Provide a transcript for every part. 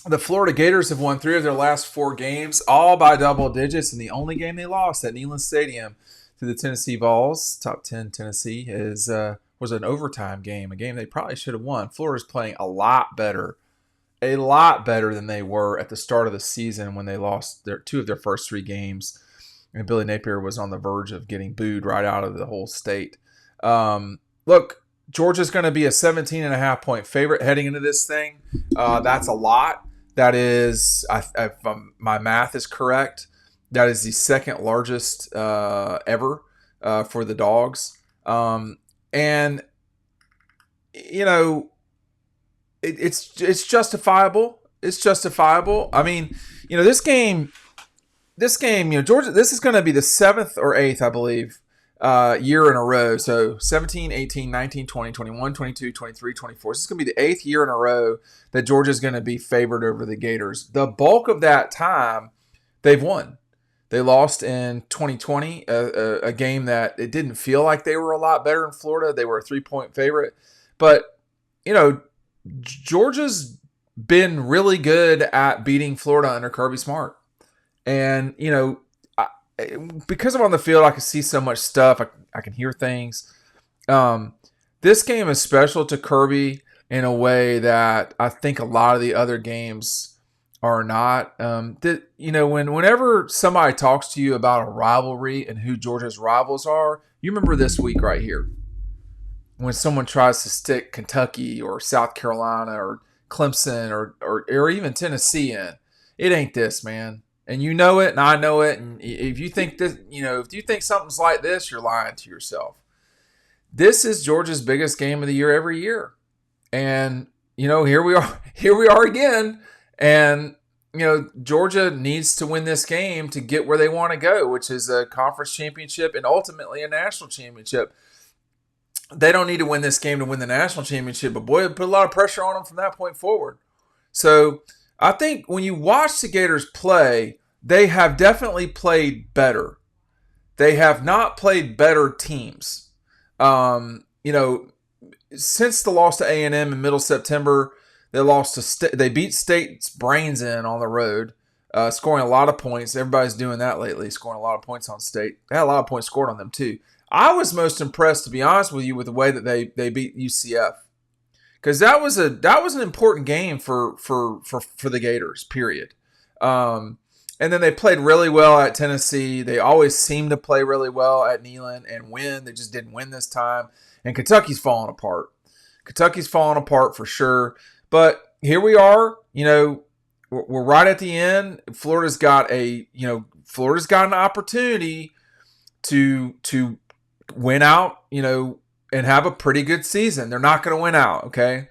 The Florida Gators have won 3 of their last 4 games, all by double digits, and the only game they lost at Neyland Stadium to the Tennessee Vols, top 10 Tennessee, was an overtime game, a game they probably should have won. Florida's playing a lot better than they were at the start of the season when they lost 2 of their first 3 games, and Billy Napier was on the verge of getting booed right out of the whole state. Look, Georgia's going to be a 17.5-point favorite heading into this thing. That's a lot. That is, if my math is correct, that is the second largest ever for the Dogs. And, you know, it's justifiable. It's justifiable. I mean, this game, Georgia, this is going to be the 7th or 8th, I believe, year in a row. So 17, 18, 19, 20, 21, 22, 23, 24. This is going to be the 8th year in a row that Georgia's going to be favored over the Gators. The bulk of that time, they've won. They lost in 2020, a game that it didn't feel like they were a lot better in Florida. They were a 3-point favorite. But, Georgia's been really good at beating Florida under Kirby Smart. And, because I'm on the field, I can see so much stuff. I can hear things. This game is special to Kirby in a way that I think a lot of the other games are not. Whenever somebody talks to you about a rivalry and who Georgia's rivals are, you remember this week right here. When someone tries to stick Kentucky or South Carolina or Clemson or even Tennessee in, it ain't this, man. And you know it, and I know it. And if you think this, if you think something's like this, you're lying to yourself. This is Georgia's biggest game of the year every year, and here we are again. And Georgia needs to win this game to get where they want to go, which is a conference championship and ultimately a national championship. They don't need to win this game to win the national championship, but boy, it put a lot of pressure on them from that point forward. So I think when you watch the Gators play, they have definitely played better. They have not played better teams. Since the loss to A&M in middle September, they beat State's brains in on the road, scoring a lot of points. Everybody's doing that lately, scoring a lot of points on State. They had a lot of points scored on them too. I was most impressed, to be honest with you, with the way that they beat UCF. Because that was an important game for the Gators, period. And then they played really well at Tennessee. They always seem to play really well at Neyland and win. They just didn't win this time. And Kentucky's falling apart. Kentucky's falling apart for sure. But here we are. We're right at the end. Florida's got an opportunity to win out. And have a pretty good season. They're not going to win out, okay?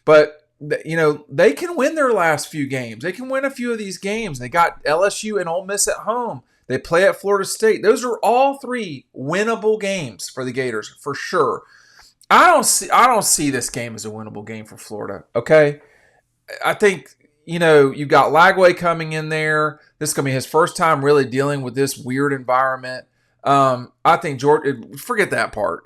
But, they can win their last few games. They can win a few of these games. They got LSU and Ole Miss at home. They play at Florida State. Those are all 3 winnable games for the Gators, for sure. I don't see this game as a winnable game for Florida, okay? I think, you've got Lagway coming in there. This is going to be his first time really dealing with this weird environment. I think Georgia, forget that part.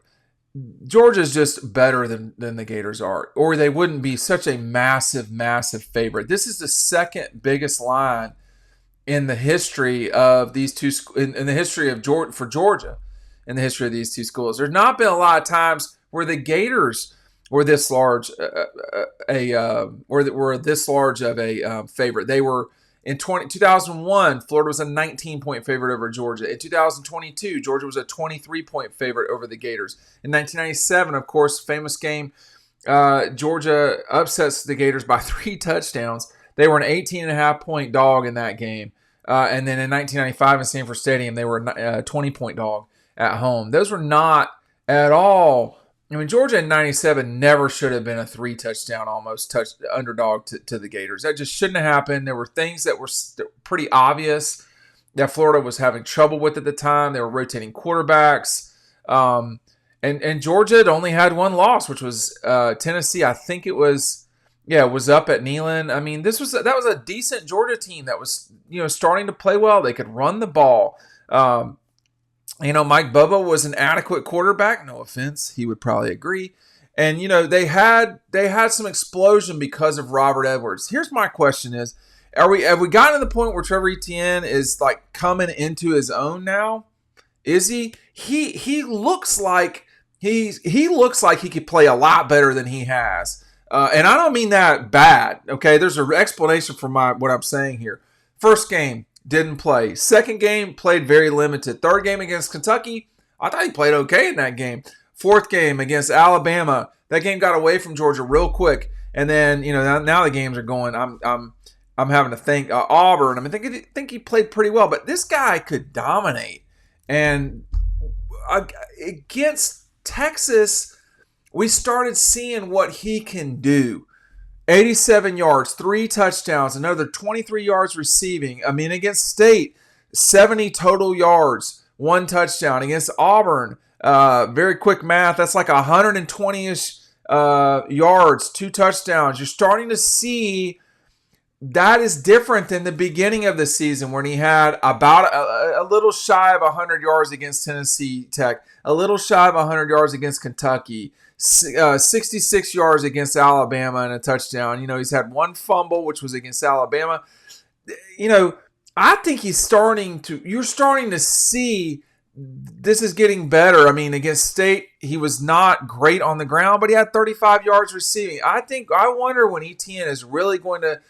Georgia's just better than the Gators are, or they wouldn't be such a massive, massive favorite. This is the second biggest line in the history of these two in the history of Georgia for Georgia, in the history of these two schools. There's not been a lot of times where the Gators were this large were this large of a favorite. They were. In 2001, Florida was a 19-point favorite over Georgia. In 2022, Georgia was a 23-point favorite over the Gators. In 1997, of course, famous game, Georgia upsets the Gators by 3 touchdowns. They were an 18.5-point dog in that game. And then in 1995 in Sanford Stadium, they were a 20-point dog at home. Those were not at all. Georgia in 97 never should have been a 3-touchdown almost underdog to the Gators. That just shouldn't have happened. There were things that were pretty obvious that Florida was having trouble with at the time. They were rotating quarterbacks. And Georgia had only had 1 loss, which was Tennessee. I think it was up at Neyland. That was a decent Georgia team that was, starting to play well. They could run the ball. Mike Bobo was an adequate quarterback. No offense. He would probably agree. And they had some explosion because of Robert Edwards. Here's my question: have we gotten to the point where Trevor Etienne is like coming into his own now? Is he? He looks like he looks like he could play a lot better than he has. And I don't mean that bad. Okay, there's an explanation for what I'm saying here. First game, didn't play. Second game, played very limited. Third game against Kentucky, I thought he played okay in that game. Fourth game against Alabama, that game got away from Georgia real quick. And then now the games are going. I'm having to think Auburn. I think he played pretty well, but this guy could dominate. And against Texas, we started seeing what he can do. 87 yards, 3 touchdowns, another 23 yards receiving. I mean, against State, 70 total yards, 1 touchdown. Against Auburn, very quick math, that's like 120-ish yards, 2 touchdowns. You're starting to see that is different than the beginning of the season when he had about a little shy of 100 yards against Tennessee Tech, a little shy of 100 yards against Kentucky, 66 yards against Alabama and a touchdown. He's had 1 fumble, which was against Alabama. I think you're starting to see this is getting better. I mean, against State, he was not great on the ground, but he had 35 yards receiving. I wonder when Etienne is really going to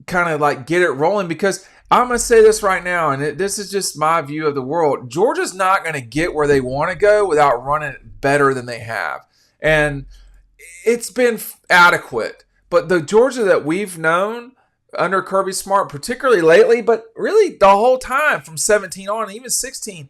kind of like get it rolling, because I'm going to say this right now, and this is just my view of the world. Georgia's not going to get where they want to go without running it better than they have. And it's been adequate. But the Georgia that we've known under Kirby Smart, particularly lately, but really the whole time from 17 on, even 16,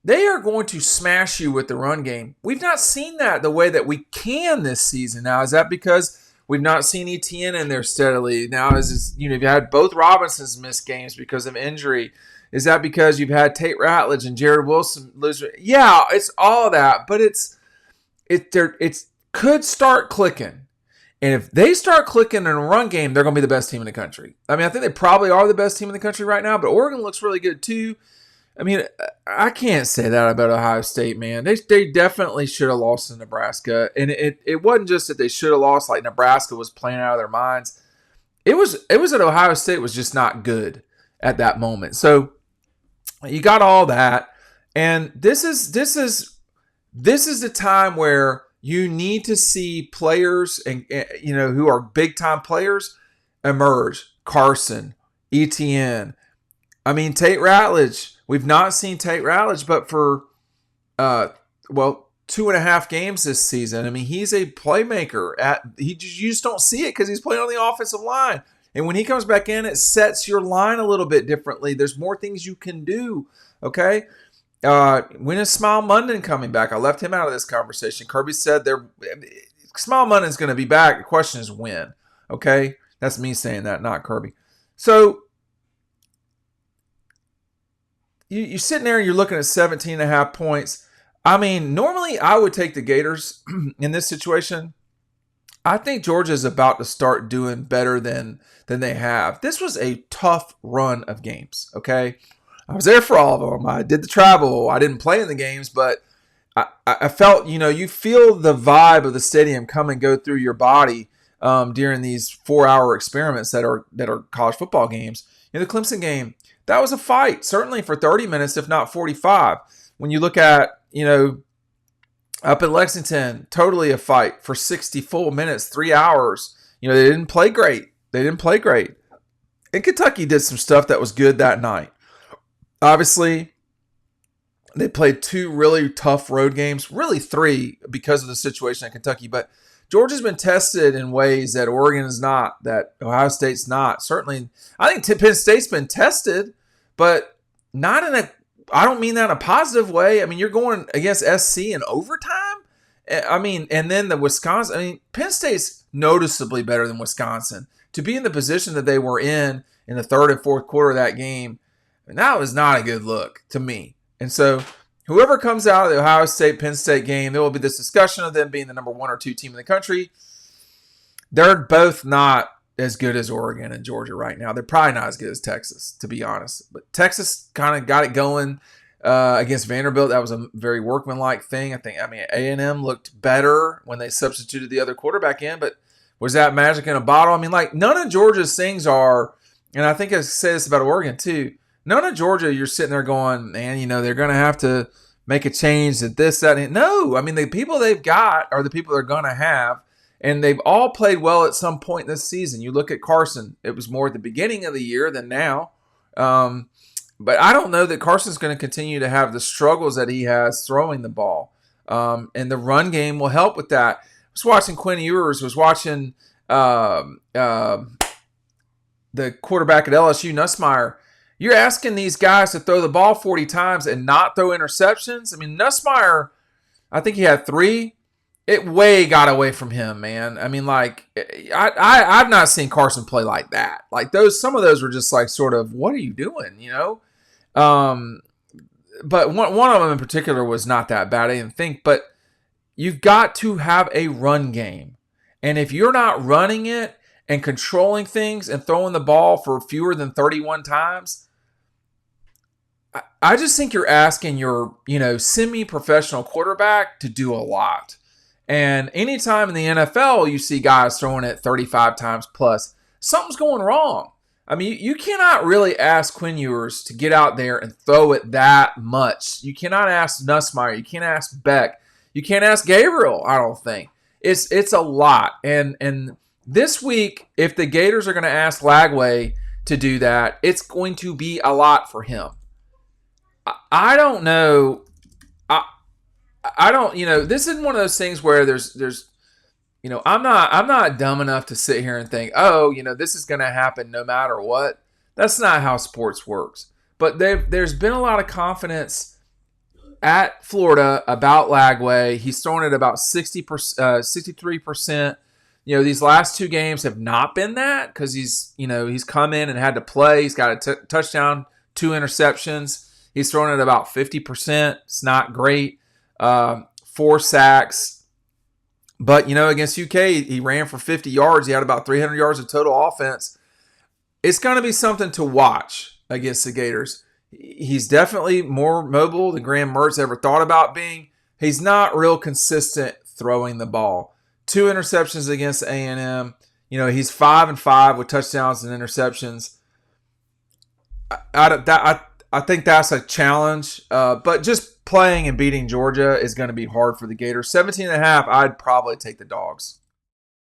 they are going to smash you with the run game. We've not seen that the way that we can this season. Now, is that because we've not seen Etienne in there steadily? Now, you've had both Robinsons miss games because of injury. Is that because you've had Tate Ratledge and Jared Wilson lose? Yeah, it's all that, but it could start clicking. And if they start clicking in a run game, they're going to be the best team in the country. I mean, I think they probably are the best team in the country right now, but Oregon looks really good too. I mean, I can't say that about Ohio State, man. They definitely should have lost to Nebraska. And it wasn't just that they should have lost like Nebraska was playing out of their minds. It was that Ohio State was just not good at that moment. So you got all that. And this is the time where you need to see players and who are big time players emerge. Carson, Etienne. I mean, Tate Ratledge. We've not seen Tate Ratledge, but for 2.5 games this season. I mean, he's a playmaker. You just don't see it because he's playing on the offensive line. And when he comes back in, it sets your line a little bit differently. There's more things you can do. Okay. When is Smile Munden coming back? I left him out of this conversation. Kirby said Smile Munden's going to be back. The question is when. Okay, that's me saying that, not Kirby. So you're sitting there and you're looking at 17.5 points. I mean, normally I would take the Gators in this situation. I think Georgia is about to start doing better than they have. This was a tough run of games. Okay. I was there for all of them. I did the travel. I didn't play in the games, but I felt, you feel the vibe of the stadium come and go through your body during these 4-hour experiments that are college football games. The Clemson game, that was a fight, certainly for 30 minutes, if not 45. When you look at, up in Lexington, totally a fight for 60 full minutes, 3 hours. They didn't play great. And Kentucky did some stuff that was good that night. Obviously, they played 2 really tough road games, really 3 because of the situation at Kentucky. But Georgia's been tested in ways that Oregon is not, that Ohio State's not. Certainly, I think Penn State's been tested, but not I don't mean that in a positive way. I mean, you're going against SC in overtime. I mean, and then the Wisconsin. I mean, Penn State's noticeably better than Wisconsin. To be in the position that they were in the third and fourth quarter of that game, and that was not a good look to me. And so whoever comes out of the Ohio State-Penn State game, there will be this discussion of them being the number 1 or 2 team in the country. They're both not as good as Oregon and Georgia right now. They're probably not as good as Texas, to be honest. But Texas kind of got it going. Against Vanderbilt, that was a very workmanlike thing. I mean, A&M looked better when they substituted the other quarterback in, but was that magic in a bottle? I mean, like, none of Georgia's things are, and I think I say this about Oregon too, none of Georgia, you're sitting there going, man, they're going to have to make a change at this, that, and no. I mean, the people they've got are the people they're going to have, and they've all played well at some point this season. You look at Carson, it was more at the beginning of the year than now. But I don't know that Carson's going to continue to have the struggles that he has throwing the ball. And the run game will help with that. I was watching Quinn Ewers, was watching the quarterback at LSU, Nussmeier. You're asking these guys to throw the ball 40 times and not throw interceptions? I mean, Nussmeier, I think he had 3. It way got away from him, man. I mean, like, I've not seen Carson play like that. Like, some of those were just like sort of, what are you doing, But one of them in particular was not that bad, I didn't think. But you've got to have a run game. And if you're not running it and controlling things and throwing the ball for fewer than 31 times, I just think you're asking your, semi-professional quarterback to do a lot. And anytime in the NFL you see guys throwing it 35 times plus, something's going wrong. I mean, you cannot really ask Quinn Ewers to get out there and throw it that much. You cannot ask Nussmeier. You can't ask Beck. You can't ask Gabriel, I don't think. It's a lot. And this week, if the Gators are going to ask Lagway to do that, it's going to be a lot for him. I don't know. I don't, this is one of those things where there's I'm not dumb enough to sit here and think, this is going to happen no matter what. That's not how sports works. But there's been a lot of confidence at Florida about Lagway. He's thrown it about 60%, 63%. These last 2 games have not been that because he's come in and had to play. He's got a touchdown, 2 interceptions. He's thrown it about 50%. It's not great. 4 sacks. But, against UK, he ran for 50 yards. He had about 300 yards of total offense. It's going to be something to watch against the Gators. He's definitely more mobile than Graham Mertz ever thought about being. He's not real consistent throwing the ball. 2 interceptions against A&M. He's 5-5 with touchdowns and interceptions. I think that's a challenge. But just playing and beating Georgia is going to be hard for the Gators. 17.5, I'd probably take the Dogs.